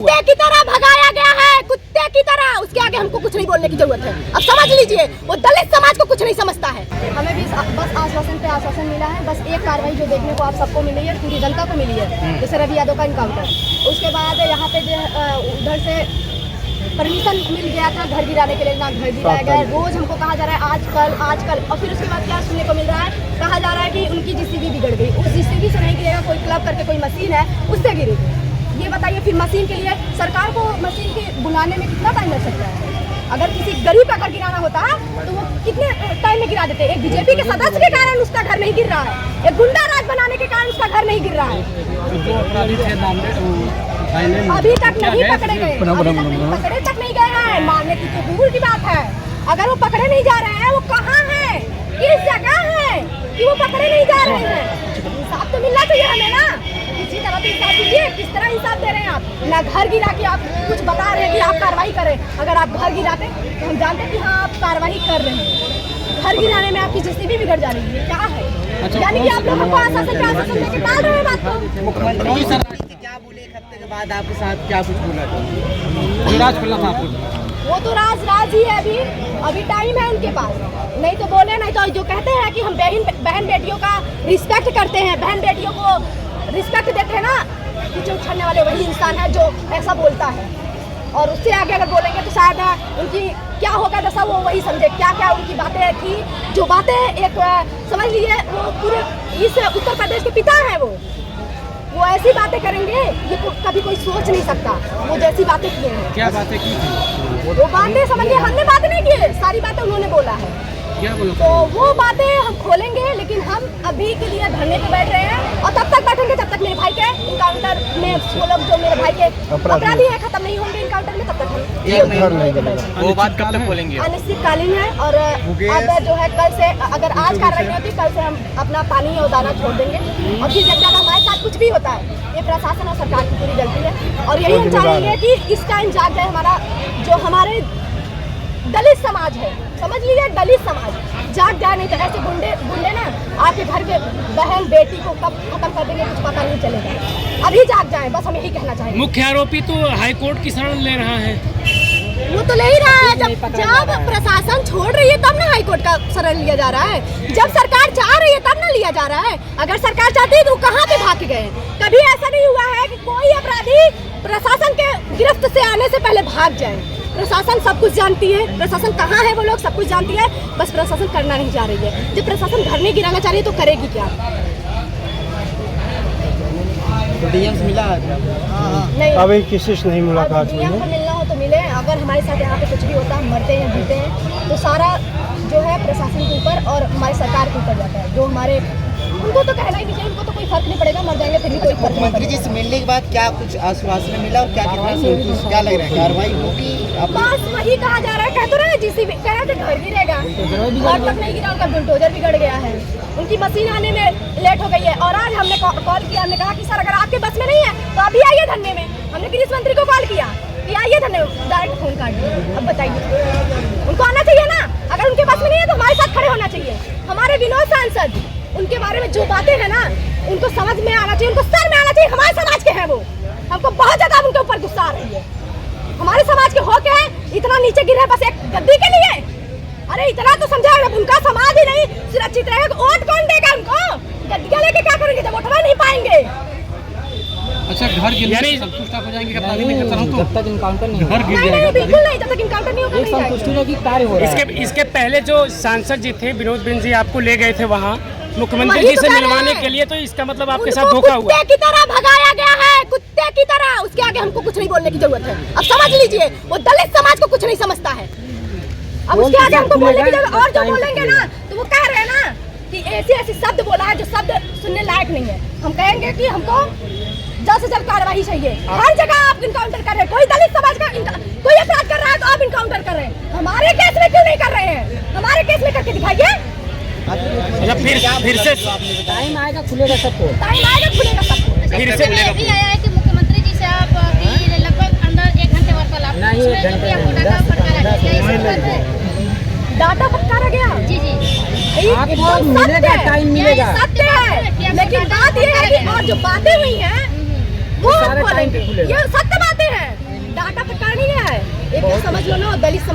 कुत्ते की तरह भगाया गया है, कुत्ते की तरह। उसके आगे हमको कुछ नहीं बोलने की जरूरत है। अब समझ लीजिए, वो दलित समाज को कुछ नहीं समझता है। हमें भी बस आश्वासन पे आश्वासन मिला है। बस एक कार्रवाई जो देखने को आप सबको मिली है, पूरी जनता को मिली है, जैसे रवि यादव का इनकाउंटर। उसके बाद यहाँ पे जो उधर से परमिशन मिल गया था घर गिराने के लिए, ना घर गिराया गया। रोज हमको कहा जा रहा है आजकल। और फिर उसके बाद क्या सुनने को मिल रहा है, कहा जा रहा है कि उनकी जीसीबी बिगड़ गई। उस जीसीबी से नहीं गिरेगा, कोई क्लब करके कोई मशीन है उससे गिरेगी। ये बताइए, फिर मशीन के लिए सरकार को मशीन के बुलाने में कितना टाइम लग सकता है? अगर किसी गरीब का घर गिराना होता तो वो कितने टाइम में गिरा देते? एक बीजेपी के सदस्य के कारण उसका घर नहीं गिर रहा है, एक गुंडा राज बनाने के कारण उसका घर नहीं गिर रहा है। अभी तक नहीं पकड़े गए, पकड़े तक नहीं गए हैं। मारने की तो दूर की बात है। अगर वो पकड़े नहीं जा रहे हैं, वो कहाँ है, किस जगह है कि वो पकड़े नहीं जा रहे हैं? इंसाफ तो मिलना चाहिए हमें ना। किसी तरह तो इंसाफ दीजिए। किस तरह इंसाफ दे रहे हैं आप? ना घर गिरा के आप कुछ बता रहे हैं कि आप कार्रवाई करें। अगर आप घर गिराते तो हम जानते कि हाँ आप कार्रवाई कर रहे हैं। घर गिराने में आपकी जीसीबी बिगड़ जा रही है, क्या है? यानी कि आप लोगों को आश्वासन पे आश्वासन देके टाल रहे हैं बात को। मुख्यमंत्री क्या बोले एक हफ्ते के बाद आपके साथ क्या कुछ बोला था? राज खुला था आपको? वो तो राज ही है। अभी टाइम है उनके पास। नहीं तो बोले, नहीं तो जो कहते हैं कि हम बहन बेटियों का रिस्पेक्ट करते हैं, बहन बेटियों को रिस्पेक्ट देते हैं ना, पीछे उछलने वाले वही इंसान है जो ऐसा बोलता है। और उससे आगे अगर बोलेंगे तो शायद उनकी क्या होगा दशा वो वही समझे। क्या क्या उनकी बातें थी, जो बातें एक समझ लीजिए वो पूरे इस उत्तर प्रदेश के पिता हैं। वो ऐसी बातें करेंगे ये कभी कोई सोच नहीं सकता। वो जैसी बातें किए हैं। क्या बातें की थी? वो बातें समझिए, हमने बातें नहीं की, सारी बातें उन्होंने बोला है। क्या बोला? तो वो बातें हम खोलेंगे, लेकिन हम अभी के लिए धरने पे बैठ रहे हैं। और तब तक बैठेंगे जब तक मेरे भाई के इनकाउंटर में वो लोग जो मेरे भाई के अपराधी है खत्म नहीं होंगे इनकाउंटर में, तब तक हम वो बात कब तक खोलेंगे? अनिश्चितकालीन है। और अब जो है कल से, अगर आज कार्रवाई नहीं होती, कल से हम अपना पानी और दाना छोड़ देंगे। और फिर जब हमारे साथ कुछ भी होता है, ये प्रशासन और सरकार की पूरी गलती है। और यही हम चाहेंगे कि इसका इंजाम जाए। हमारा जो हमारे दलित समाज है, समझ लीजिए दलित समाज जाग जाए। नहीं तो ऐसे गुंडे ना आपके घर के बहन बेटी को कब खत्म कर देंगे कुछ पता नहीं चलेगा। अभी जाग जाए, बस हम यही कहना चाहेंगे। मुख्य आरोपी तो हाईकोर्ट की शरण ले रहा है। वो तो ले ही रहा है। जब प्रशासन छोड़ रही है तब ना हाईकोर्ट का शरण लिया जा रहा है। जब सरकार चाह रही है तब ना लिया जा रहा है। अगर सरकार चाहती है तो कहाँ पे भाग गए? कभी ऐसा नहीं हुआ है कि कोई अपराधी प्रशासन के गिरफ्त से आने से पहले भाग जाए। प्रशासन सब कुछ जानती है। प्रशासन कहाँ है वो लोग सब कुछ जानती है, बस प्रशासन करना नहीं चाह रही है। जब प्रशासन घर नहीं गिराना चाह रही है तो करेगी क्या? डीएम से मिला? नहीं, अभी किसी से नहीं मुलाकात हुई डीएम को मिलना हो तो मिले। अगर हमारे साथ यहाँ पे कुछ भी होता है, मरते हैं जीते हैं, तो सारा जो है प्रशासन के ऊपर और हमारी सरकार के ऊपर जाता है। जो हमारे उनको तो कहना ही नहीं चाहिए, उनको तो कोई फर्क नहीं पड़ेगा, मर जाएंगे फिर भी कोई फर्क नहीं। मुख्यमंत्री जी से मिलने के बाद क्या कुछ आश्वासन मिला और क्या क्या लग रहा है कार्रवाई होगी? बस वही कहा जा रहा है। कह तो रहे हैं जीसीबी, कह रहे थे घर गिरेगा, घर तक नहीं गिरा, उनका बुलडोजर बिगड़ गया है, उनकी मशीन आने में लेट हो गई है। और आज हमने कॉल किया, हमने कहा कि सर अगर आपके बस में नहीं है तो अभी आइए धरने में। हमने कृषि मंत्री को कॉल किया कि आइए धरने में, डायरेक्ट फोन काट दिया। अब बताइए, उनको आना चाहिए ना। अगर उनके बस में नहीं है तो हमारे साथ खड़े होना चाहिए। हमारे विनोद सांसद, उनके बारे में जो बातें हैं ना, उनको समझ में आना चाहिए, उनको सर में आना चाहिए। हमारे समाज के हैं वो, हमको बहुत ज्यादा उनके ऊपर गुस्सा आ रही है। हमारे समाज के होके इतना नीचे गिरे बस एक गद्दी के लिए। अरे इतना तो समझा, उनका समाज ही नहीं सुरक्षित रहेगा, वोट कौन देगा उनको? गद्दियां लेके क्या करेंगे जब वोटवा नहीं पाएंगे? अच्छा, घर गिरने संतुष्ट हो जाएंगे जब तक इनकाउंटर नहीं घर गिर नहीं, जाएगा। बिल्कुल नहीं, जब तक इनकाउंटर नहीं होगा संतुष्टि की कार्य हो रहा है। इसके पहले जो सांसद जी थे विनोद बिंद जी आपको ले गए थे वहाँ मुख्यमंत्री जी से मिलवाने के लिए, तो इसका मतलब आपके साथ धोखा हुआ। कुत्ते की तरह भगाया गया है, कुत्ते की तरह। उसके आगे हमको कुछ नहीं बोलने की जरूरत है। अब समझ लीजिए, वो दलित समाज को कुछ नहीं समझता है। अब उसके आगे हमको बोलने की जरूरत। और जो बोलेंगे ना तो वो कह रहे हैं ना कि ऐसे शब्द बोला है जो शब्द सुनने लायक नहीं है। हम कहेंगे कि हमको जल्द से जल्द कार्रवाई चाहिए। हर जगह आप इनकाउंटर कर रहे हैं। कोई दलित समाज का कोई अपराध कर रहा है तो आप इनकाउंटर कर रहे हैं। हमारे केस में क्यों नहीं कर रहे हैं? हमारे केस में करके दिखाइए। अच्छा, फिर से टाइम आएगा खुलेगा सबको। टाइम आएगा खुलेगा सबको। फिर से ये भी आया है कि मुख्यमंत्री जी से आप लगभग अंदर 1 घंटे वार्तालाप, नहीं, 1 घंटे डाटा फटकारा गया। जी जी, आपको मिलेगा, टाइम मिलेगा। सत्य है, लेकिन बात ये है कि और जो बातें हुई हैं वो सारे टाइम पे खुलेगा। ये सत्य बातें हैं।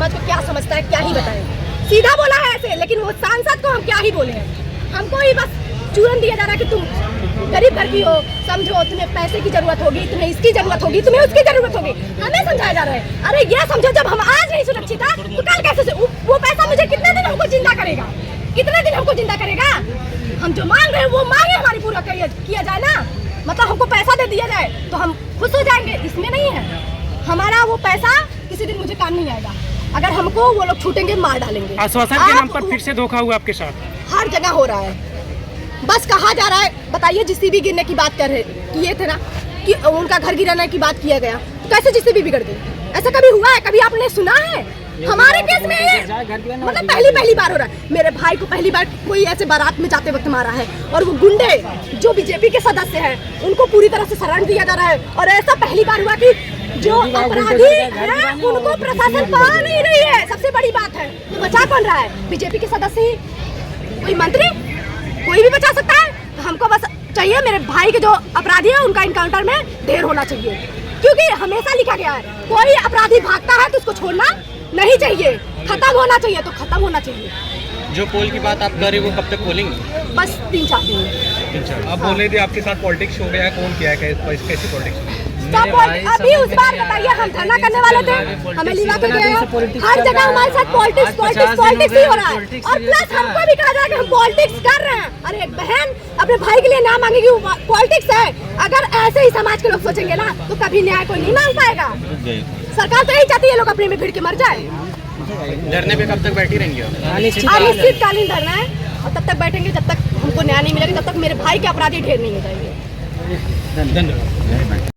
समाज को क्या समझता है, क्या ही बताएं। सीधा बोला है ऐसे, लेकिन वो सांसद को हम क्या ही बोले हैं। हमको ही बस चूरन दिया जा रहा है कि तुम गरीब घर की हो, समझो तुम्हें पैसे की जरूरत होगी, तुम्हें इसकी जरूरत होगी, तुम्हें उसकी जरूरत होगी। हमें समझाया जा रहा है, अरे ये समझो जब हम आज नहीं सुरक्षित है तो कल कैसे वो पैसा मुझे कितने दिन हमको जिंदा करेगा, कितने दिन हमको जिंदा करेगा। हम जो मांग रहे हैं वो मांगे हमारी पूरा किया जाए ना, मतलब हमको पैसा दे दिया जाए तो हम खुश हो जाएंगे। इसमें नहीं है, हमारा वो पैसा किसी दिन मुझे काम नहीं आएगा। अगर हमको वो लोग छूटेंगे मार डालेंगे। आश्वासन के नाम पर फिर से धोखा हुआ आपके साथ? हर जगह हो रहा है, बस कहा जा रहा है। बताइए, जीसीबी गिरने की बात किए थे ना, कि उनका घर गिराने की बात किया गया, तो कैसे जीसीबी बिगड़ गई? ऐसा कभी हुआ है? कभी आपने सुना है? हमारे केस में ये मतलब पहली बार हो रहा है। मेरे भाई को पहली बार कोई ऐसे बारात में जाते वक्त मारा है, और वो गुंडे जो बीजेपी के सदस्य हैं उनको पूरी तरह से शरण दिया जा रहा है। और ऐसा पहली बार हुआ कि जो अपराधी है उनको प्रशासन पा नहीं रही है। सबसे बड़ी बात है, तो बचा कौन रहा है? बीजेपी के सदस्य ही, कोई मंत्री, कोई भी बचा सकता है। हमको बस चाहिए मेरे भाई के जो अपराधी है उनका इनकाउंटर में ढेर होना चाहिए, क्योंकि हमेशा लिखा गया है कोई अपराधी भागता है तो उसको छोड़ना नहीं चाहिए, खत्म होना चाहिए तो खत्म होना चाहिए। जो पोल की बात आप कर रहे हो वो कब तक खोलेंगे? बस 3-4 दिन। आप बोल रहे थे आपके साथ पॉलिटिक्स हो गया, कौन किया है, कैसी पॉलिटिक्स? अभी उस बार बताइए, हम धरना करने वाले थे, हमें लिवा के गए, हर जगह हमारे साथ पॉलिटिक्स ही हो रहा है। और प्लस हमको भी कहा जा रहा है कि हम पॉलिटिक्स कर रहे हैं। अरे एक बहन अपने भाई के लिए ना मांगेगी, पॉलिटिक्स है। अगर ऐसे ही समाज के लोग सोचेंगे ना तो कभी न्याय कोई नहीं मांग पाएगा। सरकार तो यही चाहती है लोग अपने में भिड़ के मर जाए। धरने पे कब तक बैठी रहेंगे? अनिश्चितकालीन धरना है, और तब तक बैठेंगे जब तक हमको न्याय नहीं मिलेगा, तब तक मेरे भाई के अपराधी ढेर नहीं हो जाएंगे। धन्यवाद।